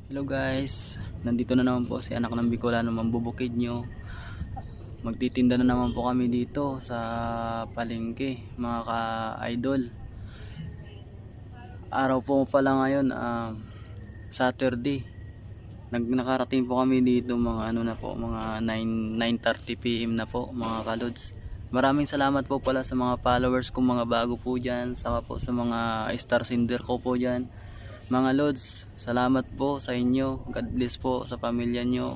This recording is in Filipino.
Hello guys, nandito na naman po si anak ng Bicolano Mambubukid nyo. Magtitinda na naman po kami dito sa palengke mga ka-idol. Araw po pala ngayon, Saturday. Nakarating po kami dito mga mga 9:30 PM na po mga kalods. Maraming salamat po pala sa mga followers kong mga bago po dyan, saka po sa mga star sender ko po dyan. Mga lods, salamat po sa inyo. God bless po sa pamilya nyo.